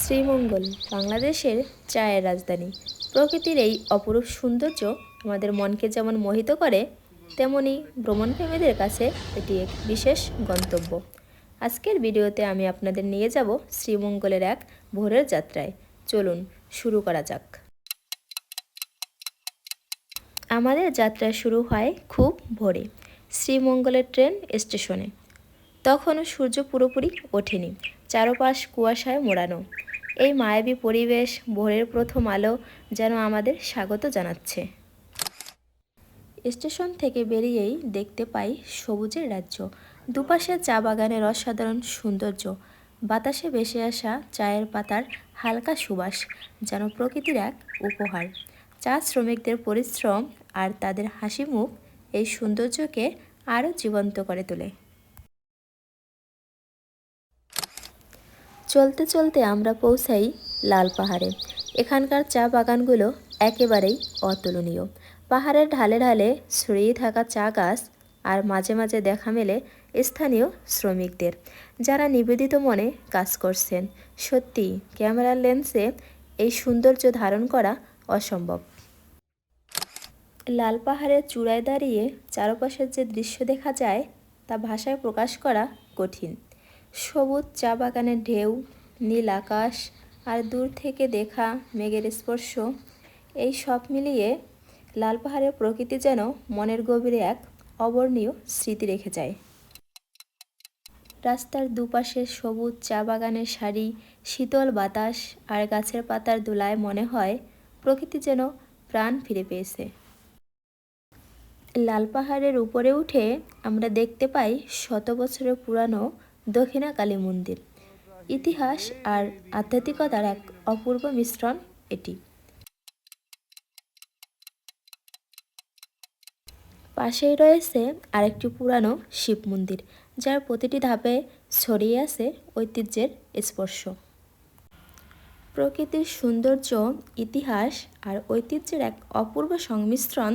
শ্রীমঙ্গল বাংলাদেশের চায়ের রাজধানী। প্রকৃতির এই অপরূপ সৌন্দর্য আমাদের মনকে যেমন মোহিত করে, তেমনি ভ্রমণপ্রেমীদের কাছে এটি এক বিশেষ গন্তব্য। আজকের ভিডিওতে আমি আপনাদের নিয়ে যাব শ্রীমঙ্গলের এক ভোরের যাত্রায়। চলুন শুরু করা যাক। আমাদের যাত্রা শুরু হয় খুব ভোরে শ্রীমঙ্গলের ট্রেন স্টেশনে। তখনও সূর্য পুরোপুরি ওঠেনি, চারপাশ কুয়াশায় মোড়ানো। এই মায়াবী পরিবেশ, ভোরের প্রথম আলো যেন আমাদের স্বাগত জানাচ্ছে। স্টেশন থেকে বেরিয়েই দেখতে পাই সবুজের রাজ্য। দুপাশে চা বাগানের অসাধারণ সৌন্দর্য, বাতাসে ভেসে আসা চায়ের পাতার হালকা সুবাস যেন প্রকৃতির এক উপহার। চা শ্রমিকদের পরিশ্রম আর তাদের হাসি মুখ এই সৌন্দর্যকে আরও জীবন্ত করে তোলে। চলতে চলতে আমরা পৌঁছাই লাল পাহাড়ে। এখানকার চা বাগানগুলো একেবারেই অতুলনীয়। পাহাড়ের ঢালে ঢালে ছড়িয়ে থাকা চা গাছ, আর মাঝে মাঝে দেখা মেলে স্থানীয় শ্রমিকদের, যারা নিবেদিত মনে কাজ করছেন। সত্যি ক্যামেরার লেন্সে এই সৌন্দর্য ধারণ করা অসম্ভব। লাল পাহাড়ের চূড়ায় দাঁড়িয়ে চারপাশের যে দৃশ্য দেখা যায় তা ভাষায় প্রকাশ করা কঠিন। সবুজ চা বাগানের ঢেউ, নীল আকাশ আর দূর থেকে দেখা মেঘের স্পর্শ, এই সব মিলিয়ে লাল পাহাড়ের প্রকৃতি যেন মনের গভীরে এক অবর্ণীয় স্মৃতি রেখে যায়। রাস্তার দুপাশে সবুজ চা বাগানের সারি, শীতল বাতাস আর গাছের পাতার দোলায় মনে হয় প্রকৃতি যেন প্রাণ ফিরে পেয়েছে। লাল পাহাড়ের উপরে উঠে আমরা দেখতে পাই শত বছরের পুরানো দক্ষিণা কালী মন্দির। ইতিহাস আর আধ্যাত্মিকতার এক অপূর্ব মিশ্রণ এটি। পাশেই রয়েছে আরেকটি পুরানো শিব মন্দির, যার প্রতিটি ধাপে ছড়িয়ে আছে ঐতিহ্যের স্পর্শ। প্রকৃতির সৌন্দর্য, ইতিহাস আর ঐতিহ্যের এক অপূর্ব সংমিশ্রণ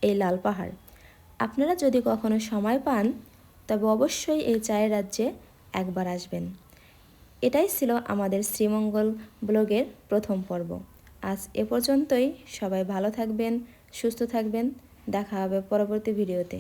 এই লাল পাহাড়। আপনারা যদি কখনো সময় পান তবে অবশ্যই এই চায়ের রাজ্যে একবার আসবেন। এটাই ছিল আমাদের শ্রীমঙ্গল ব্লগের প্রথম পর্ব। আজ এ পর্যন্তই। সবাই ভালো থাকবেন, সুস্থ থাকবেন। দেখা হবে পরবর্তী ভিডিওতে।